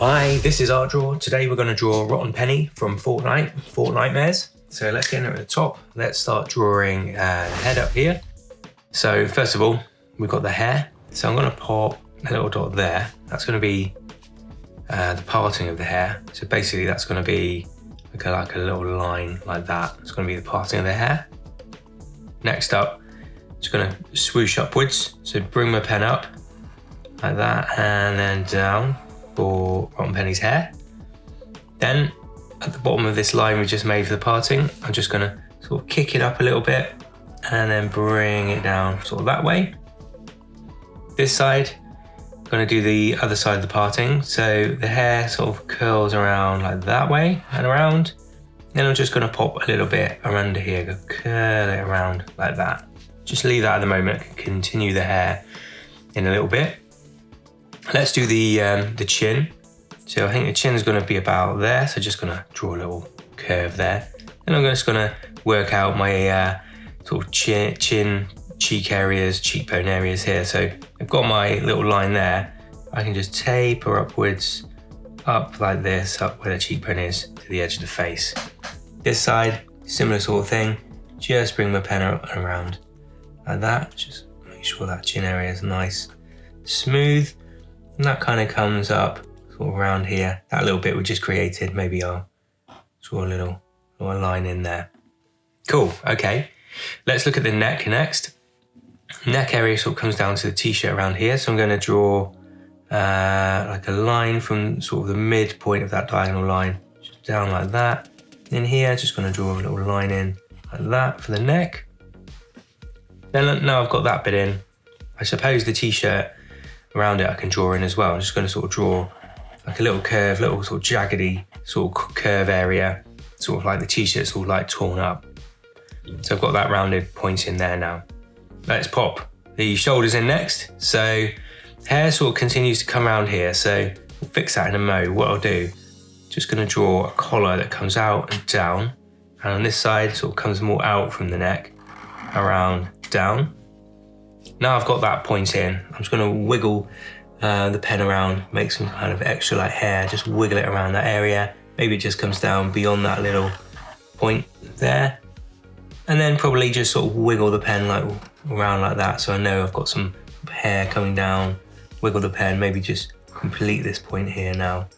Hi, this is Art Draw. Today we're going to draw Rotten Penny from Fortnitemares. So let's get in at the top. Let's start drawing the head up here. So first of all, we've got the hair. So I'm going to pop a little dot there. That's going to be the parting of the hair. So basically that's going to be like a little line like that. It's going to be the parting of the hair. Next up, just going to swoosh upwards. So bring my pen up like that and then down for Rotten Penny's hair. Then at the bottom of this line we just made for the parting, I'm just going to sort of kick it up a little bit and then bring it down sort of that way. This side, I'm going to do the other side of the parting. So the hair sort of curls around like that way and around. Then I'm just going to pop a little bit around here, go curl it around like that. Just leave that at the moment, continue the hair in a little bit. Let's do the chin. So I think the chin is going to be about there. So just going to draw a little curve there. And I'm just going to work out my sort of chin, cheek areas, cheekbone areas here. So I've got my little line there. I can just taper upwards, up like this, up where the cheekbone is to the edge of the face. This side, similar sort of thing. Just bring my pen around like that. Just make sure that chin area is nice, smooth. And that kind of comes up sort of around here. That little bit we just created, maybe I'll draw a little line in there. Cool, okay. Let's look at the neck next. Neck area sort of comes down to the t-shirt around here. So I'm going to draw like a line from sort of the midpoint of that diagonal line, just down like that. In here, just going to draw a little line in like that for the neck. Then now I've got that bit in, I suppose the t-shirt around it I can draw in as well. I'm just going to sort of draw like a little curve, little sort of jaggedy sort of curve area, sort of like the t-shirt's all like torn up. So I've got that rounded point in there now. Let's pop the shoulders in next. So hair sort of continues to come around here, so we'll fix that in a mo. What I'll do, just going to draw a collar that comes out and down, and on this side sort of comes more out from the neck, around, down. Now I've got that point in, I'm just going to wiggle the pen around, make some kind of extra like hair, just wiggle it around that area. Maybe it just comes down beyond that little point there. And then probably just sort of wiggle the pen like around like that, so I know I've got some hair coming down. Wiggle the pen, maybe just complete this point here now.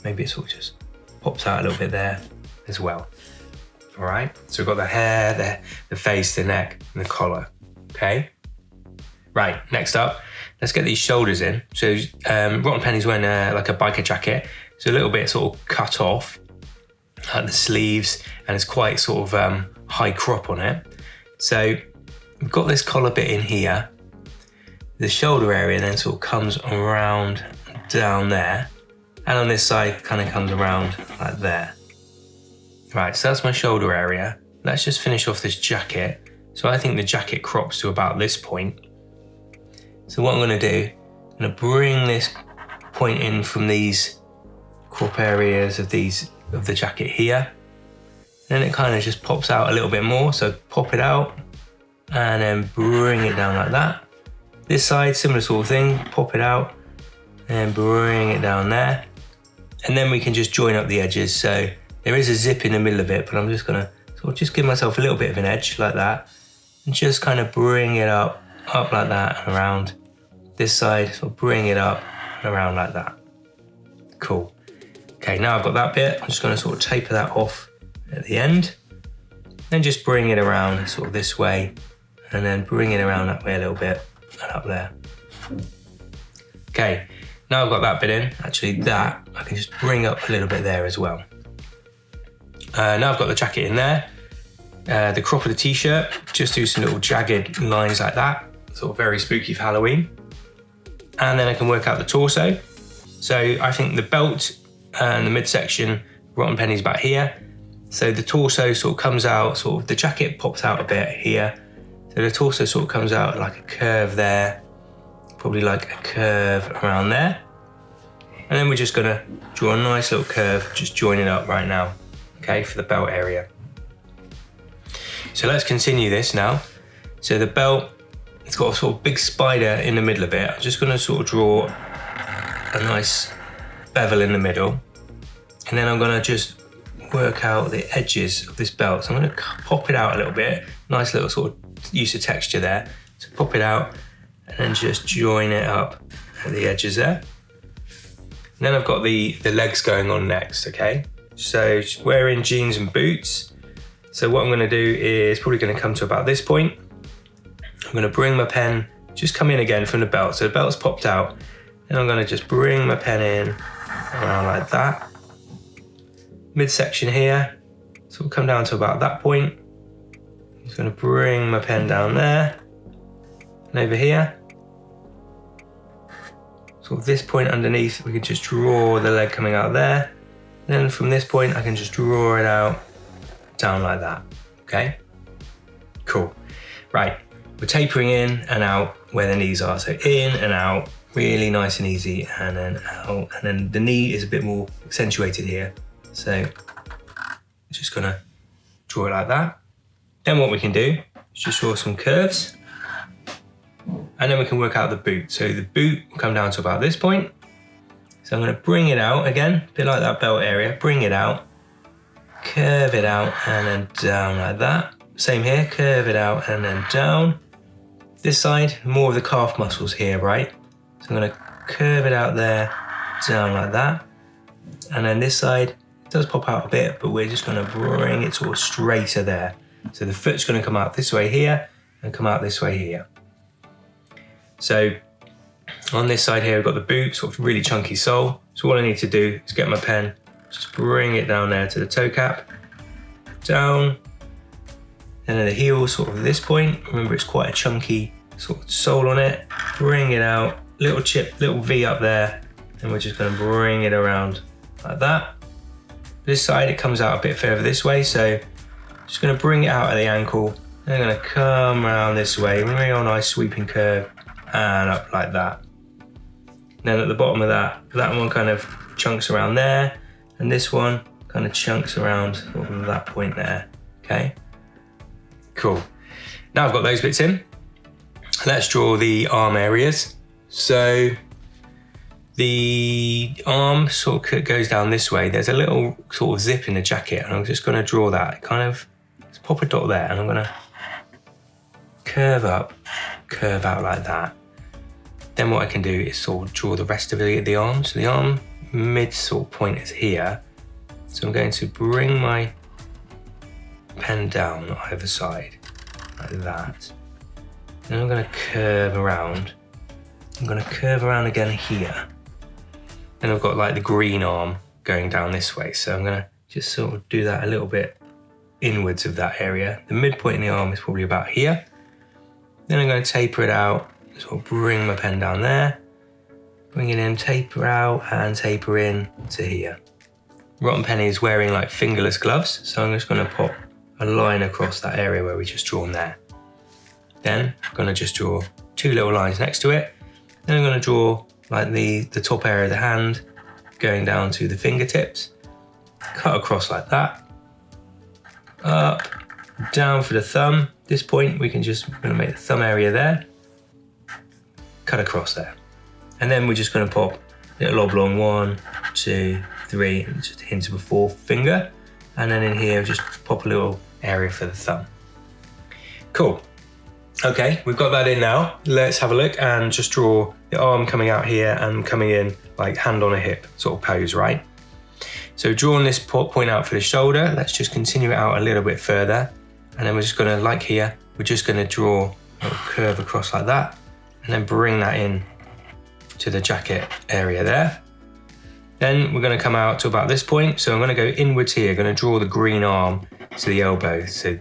Maybe it sort of just pops out a little bit there as well. All right, so we've got the hair, the face, the neck, and the collar, okay? Right, next up, let's get these shoulders in. So Rotten Penny's wearing like a biker jacket, so a little bit sort of cut off at the sleeves, and it's quite sort of high crop on it. So we've got this collar bit in here. The shoulder area then sort of comes around down there, and on this side kind of comes around like there. Right, so that's my shoulder area. Let's just finish off this jacket. So I think the jacket crops to about this point. So what I'm going to do, I'm going to bring this point in from these crop areas of the jacket here. Then it kind of just pops out a little bit more. So pop it out and then bring it down like that. This side, similar sort of thing, pop it out and bring it down there. And then we can just join up the edges. So there is a zip in the middle of it, but I'm just going to sort of just give myself a little bit of an edge like that and just kind of bring it up like that and around. This side, sort of bring it up and around like that. Cool. Okay, now I've got that bit. I'm just going to sort of taper that off at the end. Then just bring it around sort of this way and then bring it around that way a little bit and up there. Okay, now I've got that bit in. Actually, that I can just bring up a little bit there as well. Now I've got the jacket in there. The crop of the t-shirt, just do some little jagged lines like that, sort of very spooky for Halloween. And then I can work out the torso. So I think the belt and the midsection, Rotten Penny's about here. So the torso sort of comes out, sort of the jacket pops out a bit here. So the torso sort of comes out like a curve there, probably like a curve around there. And then we're just gonna draw a nice little curve, just join it up right now, okay, for the belt area. So let's continue this now. So the belt, it's got a sort of big spider in the middle of it. I'm just gonna sort of draw a nice bevel in the middle. And then I'm gonna just work out the edges of this belt. So I'm gonna pop it out a little bit. Nice little sort of use of texture there. So pop it out and then just join it up at the edges there. And then I've got the legs going on next, okay? So wearing jeans and boots. So what I'm gonna do is probably gonna come to about this point. I'm gonna bring my pen, just come in again from the belt. So the belt's popped out. And I'm gonna just bring my pen in around like that. Midsection here, so we'll come down to about that point. I'm just gonna bring my pen down there. And over here. So at this point underneath, we can just draw the leg coming out there. Then from this point, I can just draw it out down like that, okay? Cool, right. We're tapering in and out where the knees are. So in and out, really nice and easy, and then out. And then the knee is a bit more accentuated here. So just gonna draw it like that. Then what we can do is just draw some curves. And then we can work out the boot. So the boot will come down to about this point. So I'm gonna bring it out again, a bit like that belt area, bring it out, curve it out, and then down like that. Same here, curve it out and then down. This side, more of the calf muscles here, right? So I'm gonna curve it out there, down like that. And then this side, it does pop out a bit, but we're just gonna bring it sort of straighter there. So the foot's gonna come out this way here and come out this way here. So on this side here, I've got the boot, sort of really chunky sole. So all I need to do is get my pen, just bring it down there to the toe cap, down. And then the heel, sort of this point. Remember, it's quite a chunky sort of sole on it. Bring it out, little chip, little V up there. And we're just gonna bring it around like that. This side, it comes out a bit further this way. So just gonna bring it out at the ankle. And I'm gonna come around this way, real nice sweeping curve, and up like that. Then at the bottom of that one kind of chunks around there. And this one kind of chunks around sort of that point there, okay? Cool. Now I've got those bits in. Let's draw the arm areas. So the arm sort of goes down this way. There's a little sort of zip in the jacket, and I'm just going to draw that. Kind of, let's pop a dot there, and I'm going to curve up, curve out like that. Then what I can do is sort of draw the rest of the arm. So the arm mid sort of point is here. So I'm going to bring my pen down on either side, like that. Then I'm going to curve around. I'm going to curve around again here. Then I've got like the green arm going down this way. So I'm going to just sort of do that a little bit inwards of that area. The midpoint in the arm is probably about here. Then I'm going to taper it out, sort of bring my pen down there, bring it in, taper out and taper in to here. Rotten Penny is wearing like fingerless gloves. So I'm just going to pop a line across that area where we just drawn there. Then I'm going to just draw two little lines next to it. Then I'm going to draw like the top area of the hand going down to the fingertips. Cut across like that. Up, down for the thumb. This point we're going to make the thumb area there. Cut across there. And then we're just going to pop a little oblong 1, 2, 3, and just a hint of a fourth finger. And then in here, just pop a little area for the thumb. Cool. Okay, we've got that in now. Let's have a look and just draw the arm coming out here and coming in like hand on a hip sort of pose, right? So drawing this point out for the shoulder, let's just continue it out a little bit further. And then we're just gonna, like here, we're just gonna draw a little curve across like that and then bring that in to the jacket area there. Then we're going to come out to about this point. So I'm going to go inwards here, going to draw the green arm to the elbow. So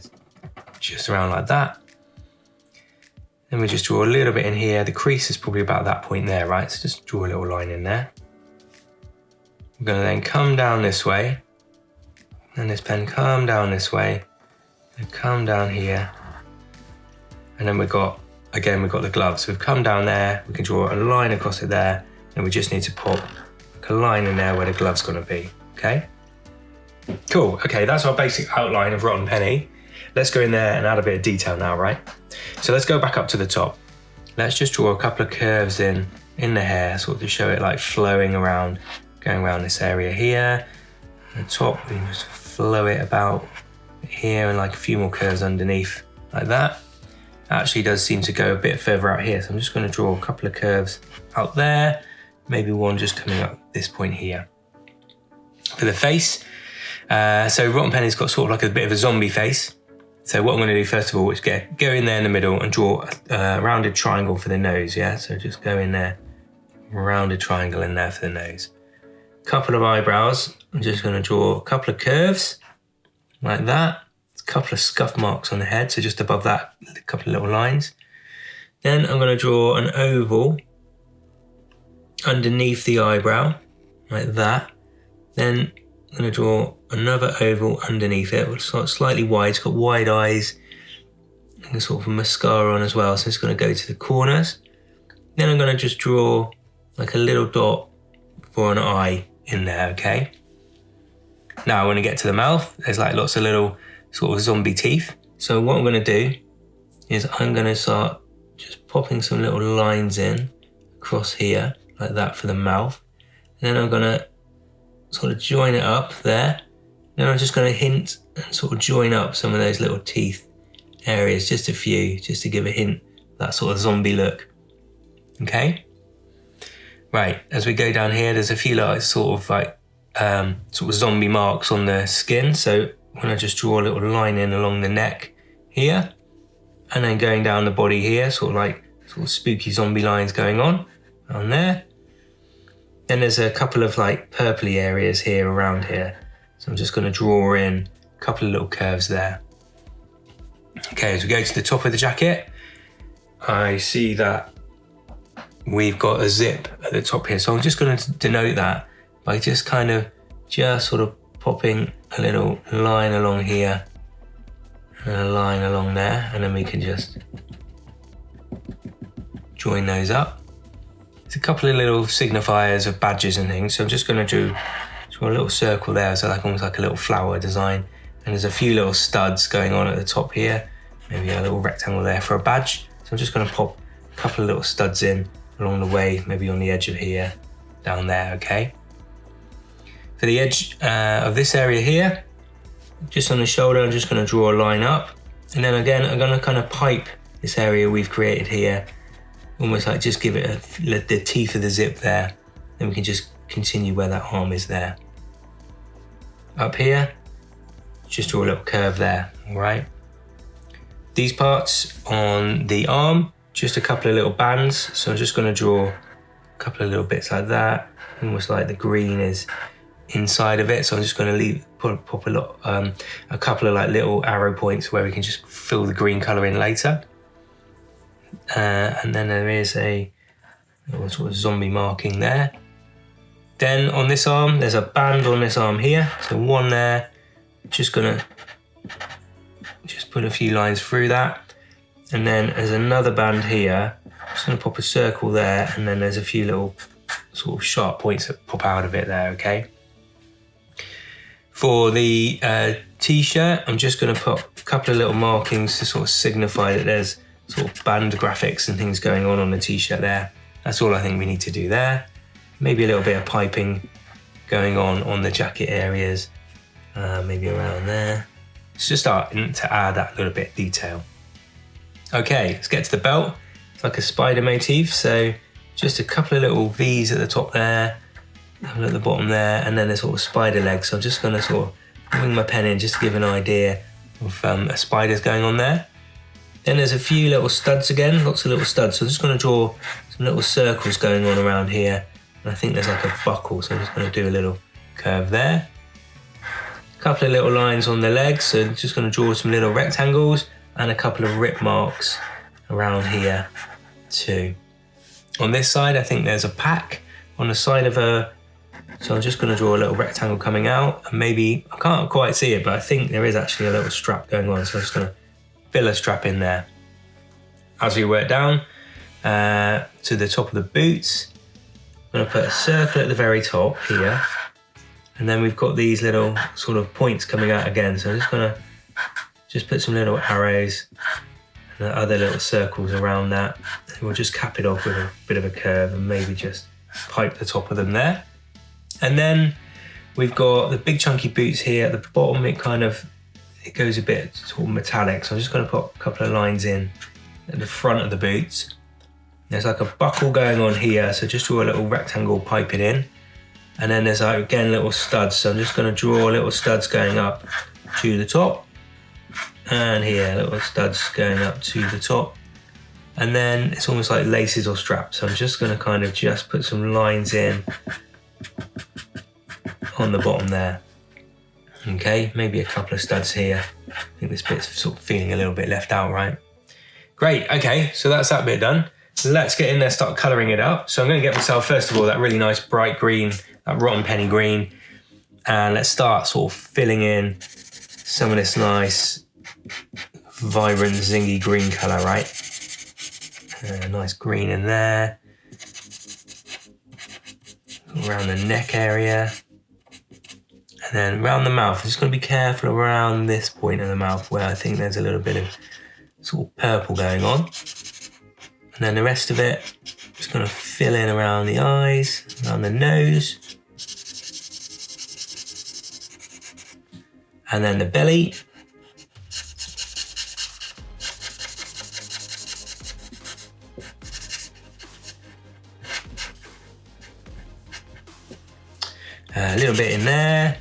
just around like that. Then we just draw a little bit in here. The crease is probably about that point there, right? So just draw a little line in there. We're going to then come down this way. And this pen come down this way. And come down here. And then we've got the gloves. So we've come down there. We can draw a line across it there. And we just need to pop a line in there where the glove's gonna be, okay? Cool, okay, that's our basic outline of Rotten Penny. Let's go in there and add a bit of detail now, right? So let's go back up to the top. Let's just draw a couple of curves in the hair, sort of to show it like flowing around going around this area here. The top, we can just flow it about here and like a few more curves underneath, like that. Actually does seem to go a bit further out here, so I'm just going to draw a couple of curves out there, maybe one just coming up this point here. For the face, so Rotten Penny's got sort of like a bit of a zombie face. So what I'm going to do first of all is go in there in the middle and draw a rounded triangle for the nose, yeah? So just go in there, rounded triangle in there for the nose. Couple of eyebrows, I'm just going to draw a couple of curves, like that. A couple of scuff marks on the head, so just above that, a couple of little lines. Then I'm going to draw an oval underneath the eyebrow, like that. Then I'm going to draw another oval underneath it, slightly wide. It's got wide eyes and sort of a mascara on as well, so it's going to go to the corners. Then I'm going to just draw like a little dot for an eye in there, okay? Now when I get to the mouth, there's like lots of little sort of zombie teeth. So what I'm going to do is I'm going to start just popping some little lines in across here, like that for the mouth. And then I'm going to sort of join it up there. Then I'm just going to hint and sort of join up some of those little teeth areas, just a few, just to give a hint, that sort of zombie look. Okay? Right, as we go down here, there's a few like sort of zombie marks on the skin. So when I just draw a little line in along the neck here, and then going down the body here, sort of spooky zombie lines going on there. Then there's a couple of like purpley areas here around here. So I'm just going to draw in a couple of little curves there. Okay, as we go to the top of the jacket, I see that we've got a zip at the top here. So I'm just going to denote that by just sort of popping a little line along here and a line along there, and then we can just join those up. There's a couple of little signifiers of badges and things, so I'm just going to draw a little circle there, so like almost like a little flower design, and there's a few little studs going on at the top here, maybe a little rectangle there for a badge. So I'm just going to pop a couple of little studs in along the way, maybe on the edge of here, down there, okay? For the edge of this area here, just on the shoulder, I'm just going to draw a line up. And then again, I'm going to kind of pipe this area we've created here, almost like just give it the teeth of the zip there. Then we can just continue where that arm is there. Up here, just draw a little curve there, all right? These parts on the arm, just a couple of little bands. So I'm just going to draw a couple of little bits like that, almost like the green is inside of it. So I'm just going to pop a couple of like little arrow points where we can just fill the green color in later. And then there is a little sort of zombie marking there. Then on this arm, there's a band on this arm here. So one there, just gonna put a few lines through that. And then there's another band here. Just gonna pop a circle there, and then there's a few little sort of sharp points that pop out of it there, okay? For the t-shirt, I'm just gonna put a couple of little markings to sort of signify that there's sort of band graphics and things going on the t-shirt there. That's all I think we need to do there. Maybe a little bit of piping going on the jacket areas, maybe around there. It's just starting to add that little bit of detail. Okay, let's get to the belt. It's like a spider motif, so just a couple of little V's at the top there, at the bottom there, and then a sort of spider leg. So I'm just going to sort of wing my pen in just to give an idea of a spider's going on there. Then there's a few little studs again, lots of little studs. So I'm just going to draw some little circles going on around here. And I think there's like a buckle, so I'm just going to do a little curve there. A couple of little lines on the legs, so I'm just going to draw some little rectangles and a couple of rip marks around here too. On this side, I think there's a pack on the side of her. So I'm just going to draw a little rectangle coming out, and maybe, I can't quite see it, but I think there is actually a little strap going on. So I'm just going to fill a strap in there. As we work down to the top of the boots, I'm going to put a circle at the very top here, and then we've got these little sort of points coming out again. So I'm just going to put some little arrows and other little circles around that. And we'll just cap it off with a bit of a curve and maybe just pipe the top of them there. And then we've got the big chunky boots here. At the bottom, it goes a bit sort of metallic. So I'm just gonna put a couple of lines in at the front of the boots. There's like a buckle going on here. So just draw a little rectangle piping in. And then there's like, again, little studs. So I'm just gonna draw little studs going up to the top. And here, little studs going up to the top. And then it's almost like laces or straps. So I'm just gonna kind of just put some lines in on the bottom there. Okay, maybe a couple of studs here. I think this bit's sort of feeling a little bit left out, right? Great, okay, so that's that bit done. Let's get in there, start colouring it up. So I'm gonna get myself, first of all, that really nice bright green, that rotten penny green. And let's start sort of filling in some of this nice, vibrant, zingy green colour, right? Nice green in there. Around the neck area. And then around the mouth, I'm just going to be careful around this point of the mouth where I think there's a little bit of sort of purple going on. And then the rest of it, just going to fill in around the eyes, around the nose. And then the belly. A little bit in there.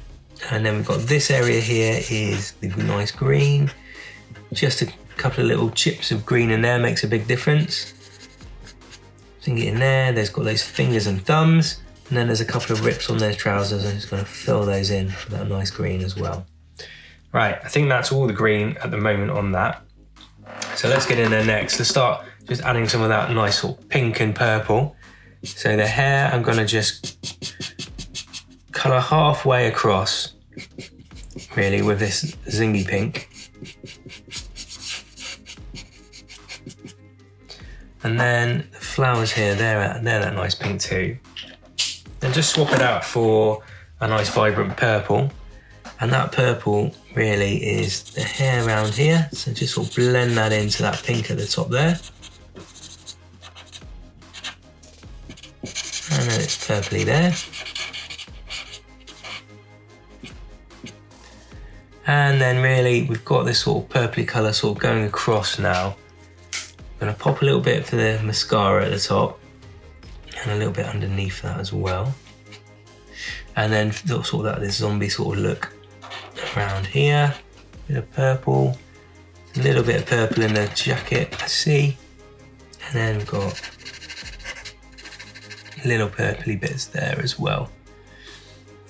And then we've got this area here is the nice green. Just a couple of little chips of green in there makes a big difference. Sink it in there. There's got those fingers and thumbs. And then there's a couple of rips on those trousers. I'm just going to fill those in for that nice green as well. Right, I think that's all the green at the moment on that. So let's get in there next. Let's start just adding some of that nice sort of pink and purple. So the hair, I'm going to just colour halfway across, really, with this zingy pink. And then the flowers here, they're that nice pink too. Then just swap it out for a nice vibrant purple. And that purple really is the hair around here. So just sort of blend that into that pink at the top there. And then it's purpley there. And then really we've got this sort of purpley colour sort of going across now. I'm going to pop a little bit for the mascara at the top and a little bit underneath that as well. And then sort of this zombie sort of look around here. A bit of purple, a little bit of purple in the jacket, I see. And then we've got little purpley bits there as well.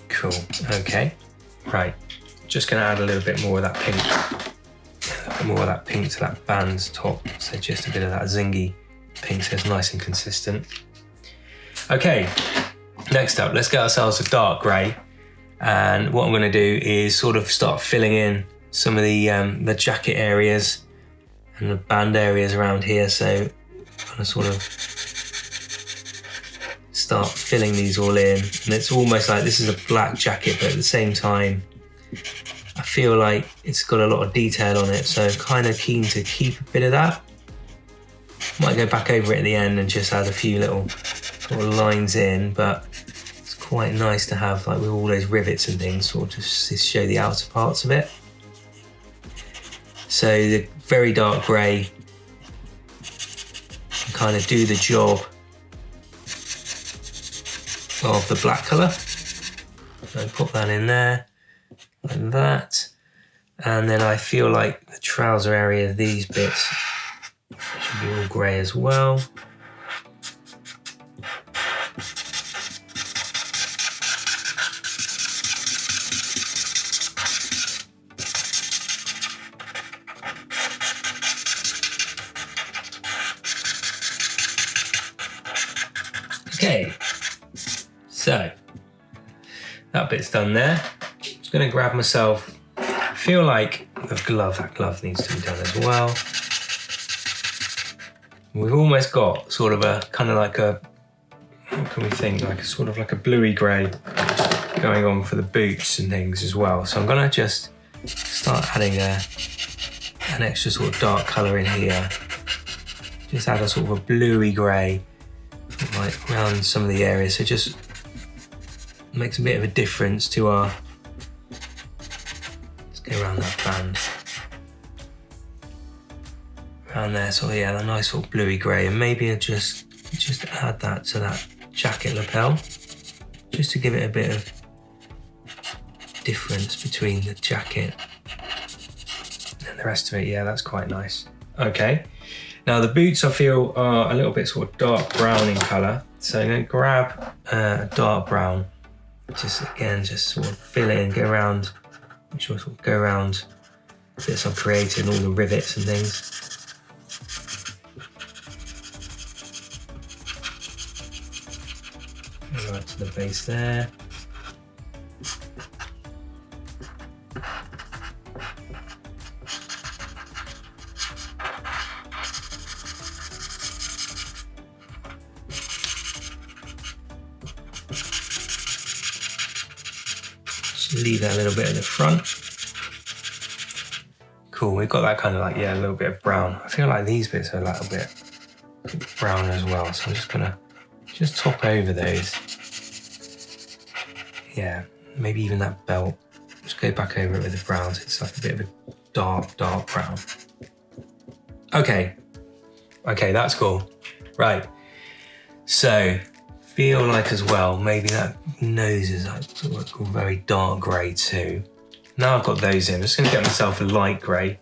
Cool, okay, right. Just gonna add a little bit more of that pink, to that band's top. So just a bit of that zingy pink, so it's nice and consistent. Okay, next up, let's get ourselves a dark grey. And what I'm gonna do is sort of start filling in some of the jacket areas and the band areas around here. So I'm gonna sort of start filling these all in. And it's almost like this is a black jacket, but at the same time, I feel like it's got a lot of detail on it, so I'm kind of keen to keep a bit of that. Might go back over it at the end and just add a few little sort of lines in, but it's quite nice to have, like with all those rivets and things, sort of just to show the outer parts of it. So the very dark grey can kind of do the job of the black colour. So pop that in there. Like that, and then I feel like the trouser area, these bits should be all grey as well. Okay, so that bit's done there. Going to grab myself, I feel like that glove needs to be done as well. We've almost got sort of a kind of like a, what can we think, like a sort of like a bluey grey going on for the boots and things as well. So I'm going to just start adding an extra sort of dark colour in here. Just add a sort of a bluey grey like around some of the areas. So just makes a bit of a difference to our, let's go around that band. Around there, so yeah, that nice sort of bluey grey, and maybe just add that to that jacket lapel, just to give it a bit of difference between the jacket and the rest of it. Yeah, that's quite nice. Okay, now the boots I feel are a little bit sort of dark brown in colour, so I'm going to grab a dark brown, just sort of fill in, go around, make sure sort of go around bits I've created, all the rivets and things. Right to the base there. Just leave that a little bit at the front. Cool, we've got that kind of like, yeah, a little bit of brown. I feel like these bits are a little bit brown as well, so I'm just gonna top over those. Yeah, maybe even that belt. Just go back over it with the browns. It's like a bit of a dark brown. Okay, that's cool. Right, so feel like as well, maybe that nose is like sort of very dark grey too. Now I've got those in, I'm just gonna get myself a light grey.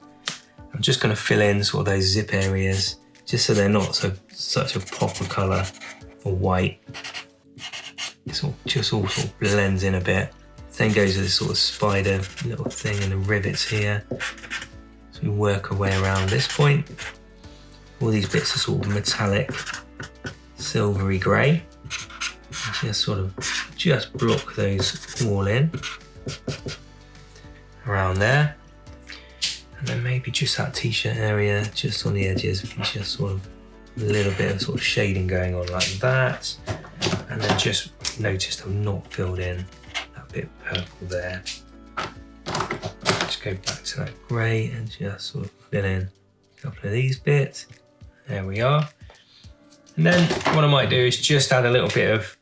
I'm just gonna fill in sort of those zip areas, just so they're not such a pop of colour or white. It's all sort of blends in a bit. Then goes with this sort of spider little thing and the rivets here. So we work our way around this point. All these bits are sort of metallic, silvery grey. Just block those all in around there. And then maybe just that t-shirt area, just on the edges, we can just sort of a little bit of sort of shading going on like that. And then just noticed I've not filled in that bit purple there. Just go back to that grey and just sort of fill in a couple of these bits. There we are. And then what I might do is just add a little bit of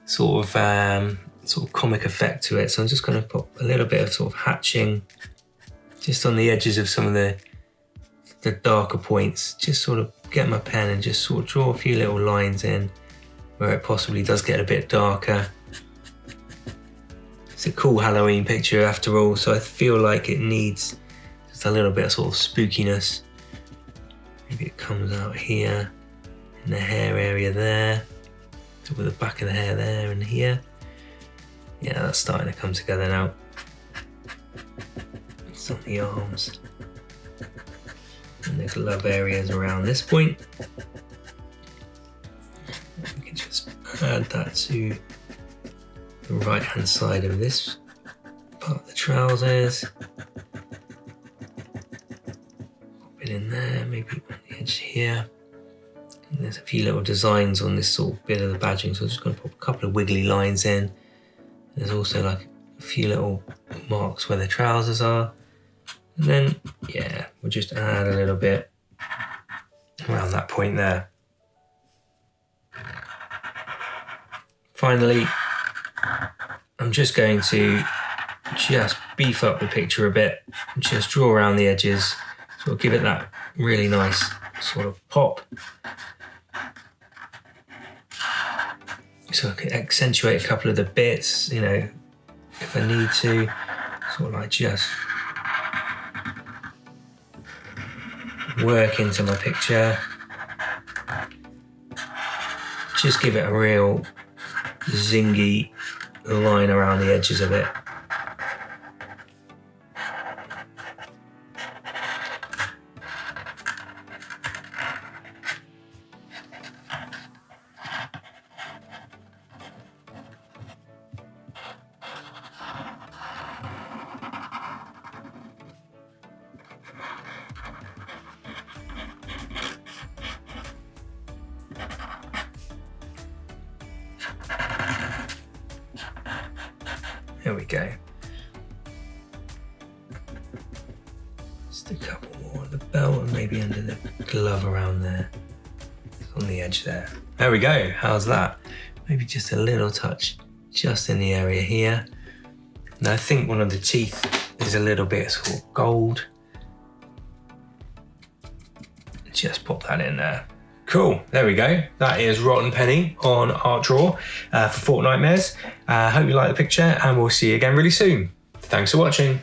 sort of comic effect to it. So I'm just going to put a little bit of sort of hatching just on the edges of some of the darker points. Just sort of get my pen and just sort of draw a few little lines in where it possibly does get a bit darker. It's a cool Halloween picture after all, so I feel like it needs just a little bit of sort of spookiness. Maybe it comes out here in the hair area there, with the back of the hair there and here. Yeah, that's starting to come together now. It's on the arms. And the glove areas around this point. We can just add that to the right hand side of this part of the trousers. Pop it in there, maybe on the edge here. And there's a few little designs on this sort of bit of the badging, so I'm just going to pop a couple of wiggly lines in. There's also like a few little marks where the trousers are. And then, yeah, we'll just add a little bit around that point there. Finally, I'm just going to just beef up the picture a bit, just draw around the edges, sort of give it that really nice sort of pop. So I can accentuate a couple of the bits, you know, if I need to, sort of like just work into my picture. Just give it a real zingy line around the edges of it. There we go. Just a couple more on the belt and maybe under the glove around there. On the edge there. There we go. How's that? Maybe just a little touch just in the area here. And I think one of the teeth is a little bit sort of gold. Just pop that in there. Cool, there we go. That is Rotten Penny on Art Draw for Fortnitemares. Hope you like the picture and we'll see you again really soon. Thanks for watching.